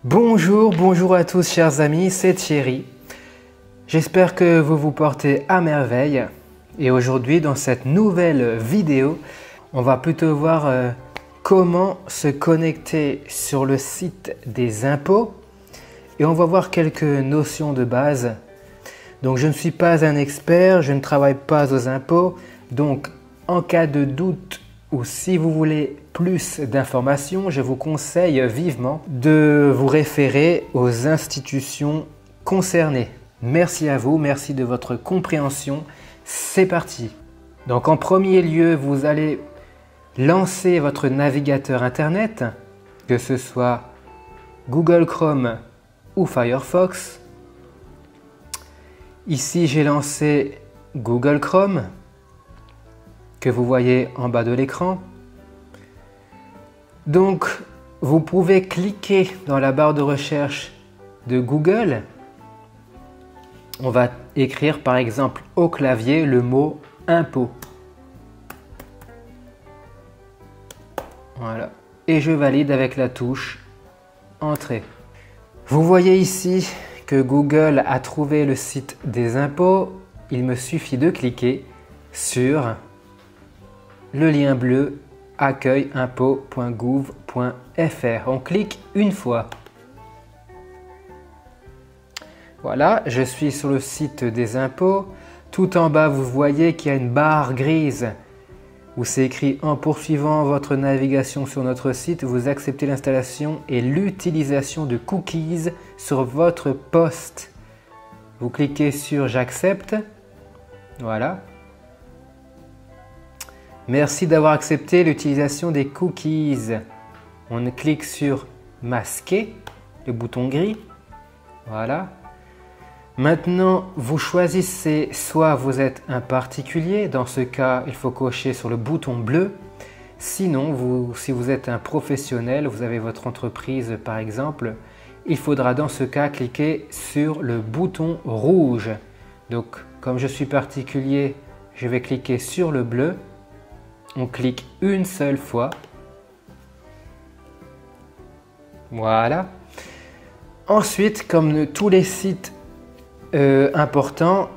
Bonjour à tous chers amis, c'est Thierry. J'espère que vous vous portez à merveille. Et aujourd'hui dans cette nouvelle vidéo, on va plutôt voir comment se connecter sur le site des impôts. Et on va voir quelques notions de base. Donc je ne suis pas un expert, je ne travaille pas aux impôts. Donc en cas de doute ou si vous voulez plus d'informations, je vous conseille vivement de vous référer aux institutions concernées. Merci à vous, merci de votre compréhension. C'est parti. Donc en premier lieu, vous allez lancer votre navigateur internet, que ce soit Google Chrome ou Firefox. Ici, j'ai lancé Google Chrome, que vous voyez en bas de l'écran. Donc, vous pouvez cliquer dans la barre de recherche de Google. On va écrire par exemple au clavier le mot impôt. Voilà. Et je valide avec la touche Entrée. Vous voyez ici que Google a trouvé le site des impôts. Il me suffit de cliquer sur le lien bleu accueil-impôts.gouv.fr. On clique une fois. Voilà, je suis sur le site des impôts. Tout en bas, vous voyez qu'il y a une barre grise où c'est écrit « En poursuivant votre navigation sur notre site, vous acceptez l'installation et l'utilisation de cookies sur votre poste. » Vous cliquez sur « J'accepte ». Voilà. Merci d'avoir accepté l'utilisation des cookies. On clique sur « Masquer », le bouton gris. Voilà. Maintenant, vous choisissez soit vous êtes un particulier, dans ce cas, il faut cocher sur le bouton bleu. Sinon, si vous êtes un professionnel, vous avez votre entreprise par exemple, il faudra dans ce cas cliquer sur le bouton rouge. Donc, comme je suis particulier, je vais cliquer sur le bleu. On clique une seule fois. Voilà. Ensuite, comme tous les sites importants,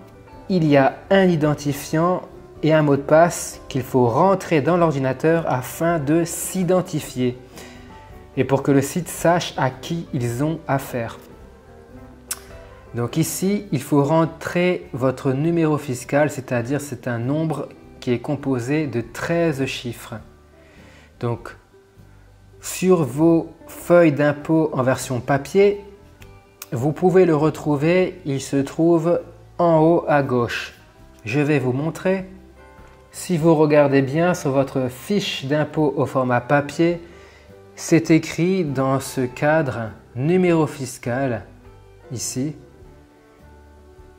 il y a un identifiant et un mot de passe qu'il faut rentrer dans l'ordinateur afin de s'identifier et pour que le site sache à qui ils ont affaire. Donc ici, il faut rentrer votre numéro fiscal, c'est-à-dire c'est un nombre qui est composé de 13 chiffres. Donc, sur vos feuilles d'impôt en version papier, vous pouvez le retrouver, il se trouve en haut à gauche. Je vais vous montrer. Si vous regardez bien sur votre fiche d'impôt au format papier, c'est écrit dans ce cadre numéro fiscal, ici.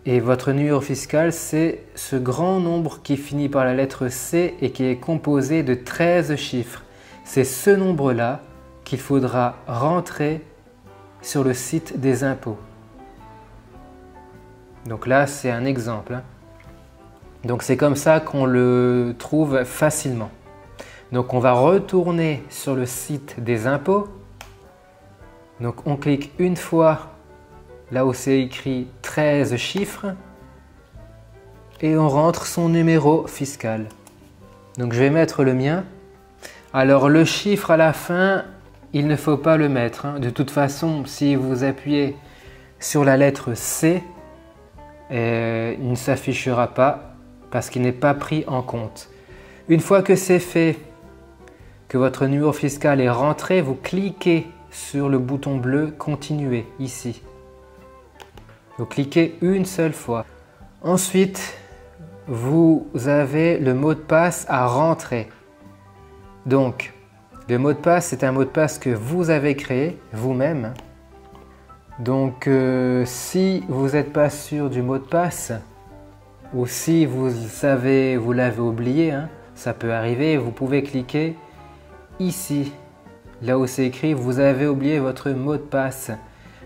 Et votre numéro fiscal, c'est ce grand nombre qui finit par la lettre C et qui est composé de 13 chiffres. C'est ce nombre-là qu'il faudra rentrer sur le site des impôts. Donc là, c'est un exemple. Donc c'est comme ça qu'on le trouve facilement. Donc on va retourner sur le site des impôts. Donc on clique une fois là où c'est écrit 13 chiffres et on rentre son numéro fiscal. Donc je vais mettre le mien. Alors le chiffre à la fin, il ne faut pas le mettre. De toute façon, si vous appuyez sur la lettre C, il ne s'affichera pas parce qu'il n'est pas pris en compte. Une fois que c'est fait, que votre numéro fiscal est rentré, vous cliquez sur le bouton bleu « Continuer » ici. Vous cliquez une seule fois. Ensuite, vous avez le mot de passe à rentrer. Donc, le mot de passe, c'est un mot de passe que vous avez créé vous-même. Donc, si vous n'êtes pas sûr du mot de passe, ou si vous savez, vous l'avez oublié, ça peut arriver, vous pouvez cliquer ici, là où c'est écrit « Vous avez oublié votre mot de passe ».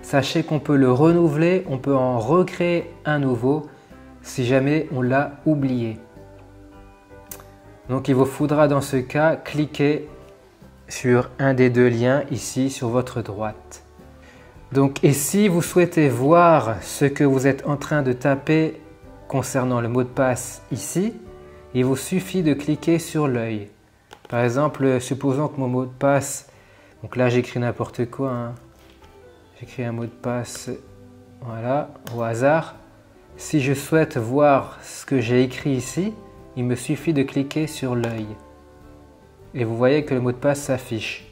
Sachez qu'on peut le renouveler, on peut en recréer un nouveau si jamais on l'a oublié. Donc il vous faudra dans ce cas cliquer sur un des deux liens ici sur votre droite. Donc, et si vous souhaitez voir ce que vous êtes en train de taper concernant le mot de passe ici, il vous suffit de cliquer sur l'œil. Par exemple, supposons que mon mot de passe, donc là j'écris n'importe quoi, hein. J'écris un mot de passe, voilà, au hasard. Si je souhaite voir ce que j'ai écrit ici, il me suffit de cliquer sur l'œil. Et vous voyez que le mot de passe s'affiche.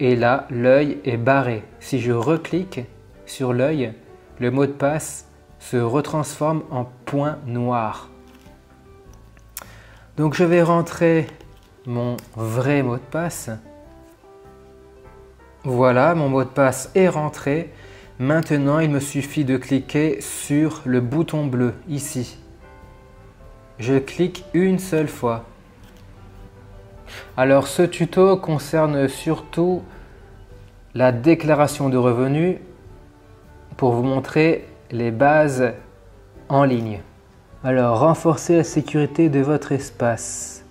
Et là, l'œil est barré. Si je reclique sur l'œil, le mot de passe se retransforme en point noir. Donc je vais rentrer mon vrai mot de passe. Voilà, mon mot de passe est rentré. Maintenant, il me suffit de cliquer sur le bouton bleu ici. Je clique une seule fois. Alors, ce tuto concerne surtout la déclaration de revenus pour vous montrer les bases en ligne. Alors, renforcer la sécurité de votre espace.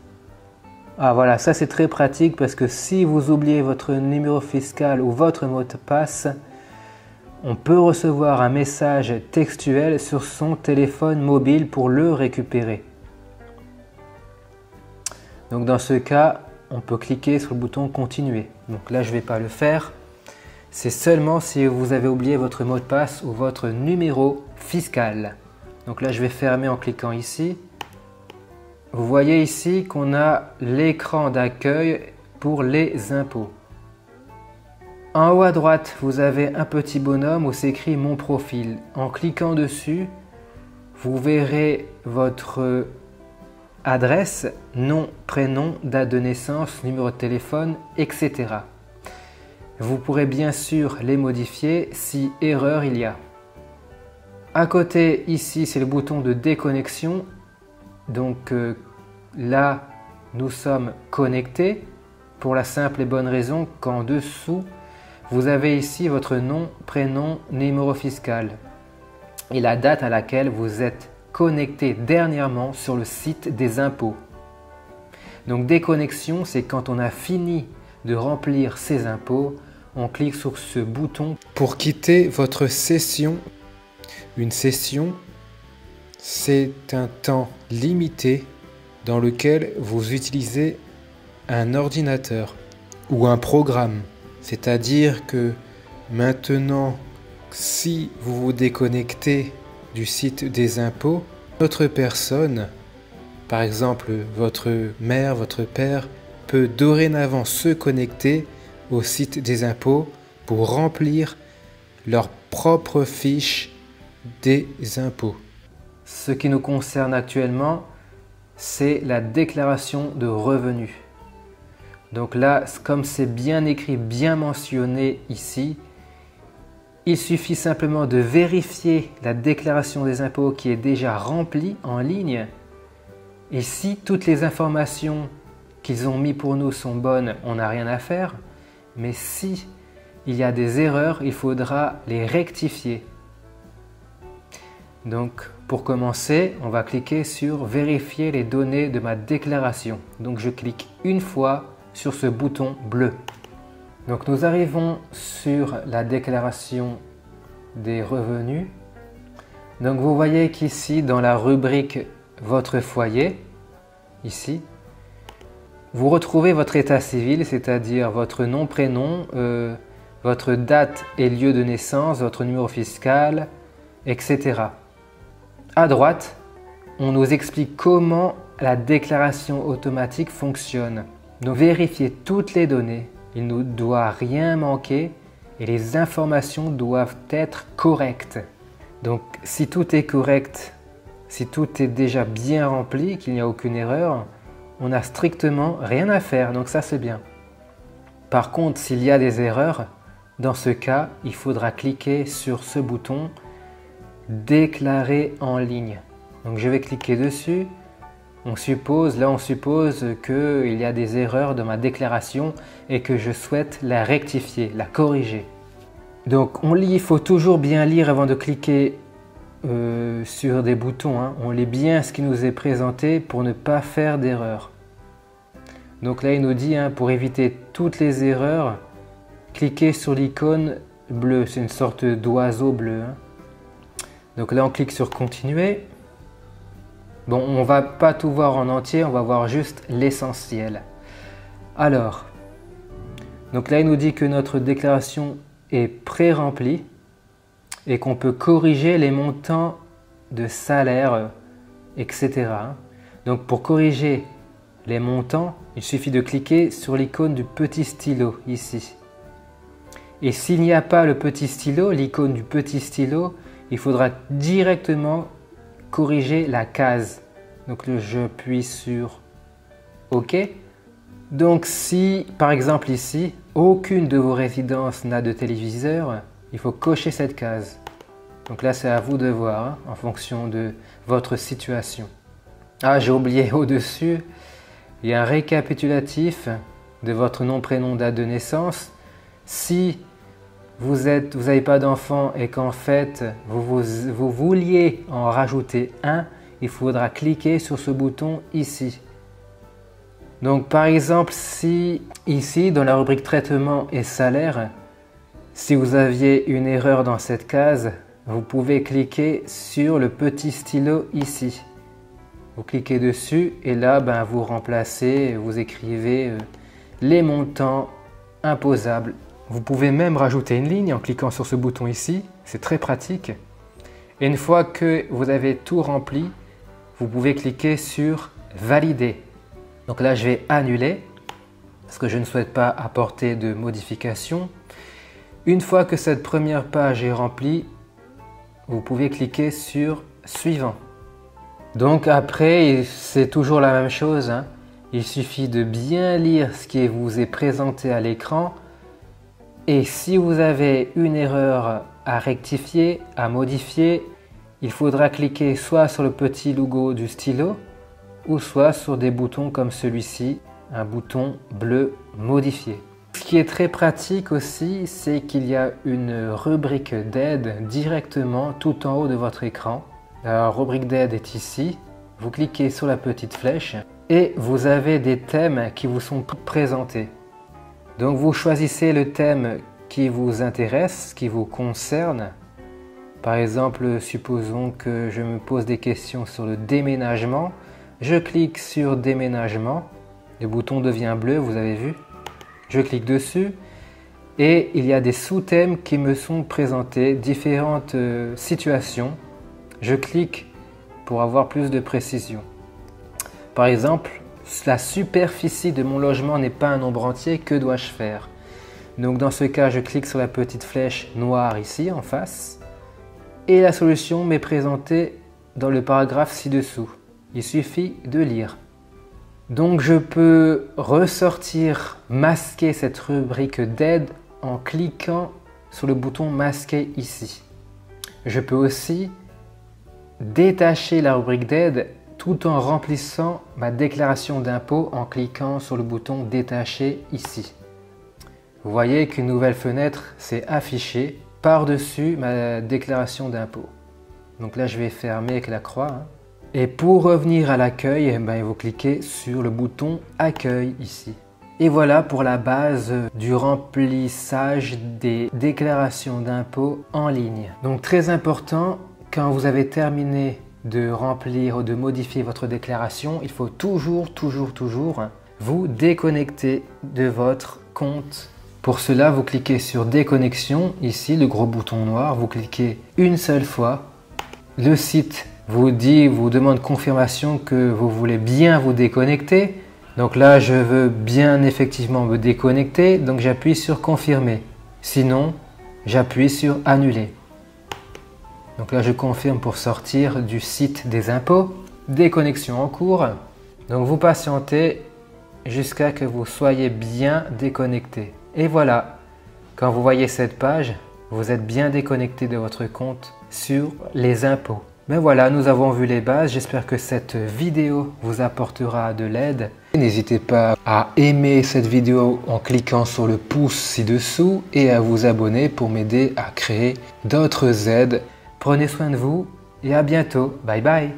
Ah voilà, ça c'est très pratique parce que si vous oubliez votre numéro fiscal ou votre mot de passe, on peut recevoir un message textuel sur son téléphone mobile pour le récupérer. Donc dans ce cas, on peut cliquer sur le bouton continuer. Donc là, je ne vais pas le faire. C'est seulement si vous avez oublié votre mot de passe ou votre numéro fiscal. Donc là, je vais fermer en cliquant ici. Vous voyez ici qu'on a l'écran d'accueil pour les impôts. En haut à droite, vous avez un petit bonhomme où s'écrit mon profil. En cliquant dessus, vous verrez votre adresse, nom, prénom, date de naissance, numéro de téléphone, etc. Vous pourrez bien sûr les modifier si erreur il y a. À côté, ici, c'est le bouton de déconnexion. Donc là, nous sommes connectés pour la simple et bonne raison qu'en dessous, vous avez ici votre nom, prénom, numéro fiscal et la date à laquelle vous êtes connecté dernièrement sur le site des impôts. Donc déconnexion, c'est quand on a fini de remplir ses impôts, on clique sur ce bouton pour quitter votre session. Une session, c'est un temps limité dans lequel vous utilisez un ordinateur ou un programme. C'est-à-dire que maintenant, si vous vous déconnectez du site des impôts, votre personne, par exemple votre mère, votre père, peut dorénavant se connecter au site des impôts pour remplir leur propre fiche des impôts. Ce qui nous concerne actuellement, c'est la déclaration de revenus. Donc là, comme c'est bien écrit, bien mentionné ici, il suffit simplement de vérifier la déclaration des impôts qui est déjà remplie en ligne. Et si toutes les informations qu'ils ont mis pour nous sont bonnes, on n'a rien à faire. Mais si il y a des erreurs, il faudra les rectifier. Donc pour commencer, on va cliquer sur vérifier les données de ma déclaration. Donc je clique une fois sur ce bouton bleu. Donc nous arrivons sur la déclaration des revenus. Donc vous voyez qu'ici dans la rubrique votre foyer, ici, vous retrouvez votre état civil, c'est-à-dire votre nom, prénom, votre date et lieu de naissance, votre numéro fiscal, etc. À droite, on nous explique comment la déclaration automatique fonctionne. Donc vérifiez toutes les données, il ne doit rien manquer et les informations doivent être correctes. Donc si tout est correct, si tout est déjà bien rempli, qu'il n'y a aucune erreur, on n'a strictement rien à faire, donc ça c'est bien. Par contre, s'il y a des erreurs, dans ce cas, il faudra cliquer sur ce bouton « Déclarer en ligne ». Donc je vais cliquer dessus. On suppose qu'il y a des erreurs dans ma déclaration et que je souhaite la rectifier, la corriger. Donc on lit, il faut toujours bien lire avant de cliquer sur des boutons, hein. On lit bien ce qui nous est présenté pour ne pas faire d'erreur. Donc là il nous dit, hein, pour éviter toutes les erreurs, cliquez sur l'icône bleu, c'est une sorte d'oiseau bleu. Hein. Donc là, on clique sur continuer. Bon, on va pas tout voir en entier, on va voir juste l'essentiel. Alors, donc là, il nous dit que notre déclaration est pré-remplie et qu'on peut corriger les montants de salaire, etc. Donc pour corriger les montants, il suffit de cliquer sur l'icône du petit stylo ici. Et s'il n'y a pas le petit stylo, l'icône du petit stylo, il faudra directement corriger la case. Donc j'appuie sur OK. Donc si, par exemple ici, aucune de vos résidences n'a de téléviseur, il faut cocher cette case. Donc là, c'est à vous de voir, hein, en fonction de votre situation. Ah, j'ai oublié au-dessus, il y a un récapitulatif de votre nom, prénom, date de naissance. Si vous n'avez pas d'enfant et qu'en fait, vous vouliez en rajouter un, il faudra cliquer sur ce bouton ici. Donc par exemple, si ici, dans la rubrique traitement et salaire, si vous aviez une erreur dans cette case, vous pouvez cliquer sur le petit stylo ici. Vous cliquez dessus et là, vous remplacez, vous écrivez les montants imposables. Vous pouvez même rajouter une ligne en cliquant sur ce bouton ici. C'est très pratique. Et une fois que vous avez tout rempli, vous pouvez cliquer sur valider. Donc là, je vais annuler parce que je ne souhaite pas apporter de modifications. Une fois que cette première page est remplie, vous pouvez cliquer sur suivant. Donc après, c'est toujours la même chose. Hein. Il suffit de bien lire ce qui vous est présenté à l'écran. Et si vous avez une erreur à rectifier, à modifier, il faudra cliquer soit sur le petit logo du stylo ou soit sur des boutons comme celui-ci, un bouton bleu modifier. Ce qui est très pratique aussi, c'est qu'il y a une rubrique d'aide directement tout en haut de votre écran. La rubrique d'aide est ici. Vous cliquez sur la petite flèche et vous avez des thèmes qui vous sont présentés. Donc vous choisissez le thème qui vous intéresse, qui vous concerne. Par exemple, supposons que je me pose des questions sur le déménagement. Je clique sur déménagement. Le bouton devient bleu, vous avez vu. Je clique dessus et il y a des sous-thèmes qui me sont présentés, différentes situations. Je clique pour avoir plus de précision. Par exemple, la superficie de mon logement n'est pas un nombre entier, que dois-je faire? Donc dans ce cas, je clique sur la petite flèche noire ici en face et la solution m'est présentée dans le paragraphe ci-dessous. Il suffit de lire. Donc je peux ressortir, masquer cette rubrique d'aide en cliquant sur le bouton masquer ici. Je peux aussi détacher la rubrique d'aide tout en remplissant ma déclaration d'impôt en cliquant sur le bouton détacher ici. Vous voyez qu'une nouvelle fenêtre s'est affichée par-dessus ma déclaration d'impôt. Donc là je vais fermer avec la croix. Hein. Et pour revenir à l'accueil, vous cliquez sur le bouton accueil ici. Et voilà pour la base du remplissage des déclarations d'impôt en ligne. Donc très important, quand vous avez terminé de remplir ou de modifier votre déclaration, il faut toujours vous déconnecter de votre compte. Pour cela, vous cliquez sur déconnexion, ici le gros bouton noir, vous cliquez une seule fois. Le site vous demande confirmation que vous voulez bien vous déconnecter. Donc là, je veux bien effectivement me déconnecter, donc j'appuie sur confirmer. Sinon, j'appuie sur annuler. Donc là, je confirme pour sortir du site des impôts. Déconnexion en cours. Donc vous patientez jusqu'à ce que vous soyez bien déconnecté. Et voilà, quand vous voyez cette page, vous êtes bien déconnecté de votre compte sur les impôts. Mais voilà, nous avons vu les bases. J'espère que cette vidéo vous apportera de l'aide. N'hésitez pas à aimer cette vidéo en cliquant sur le pouce ci-dessous et à vous abonner pour m'aider à créer d'autres aides. Prenez soin de vous et à bientôt. Bye bye.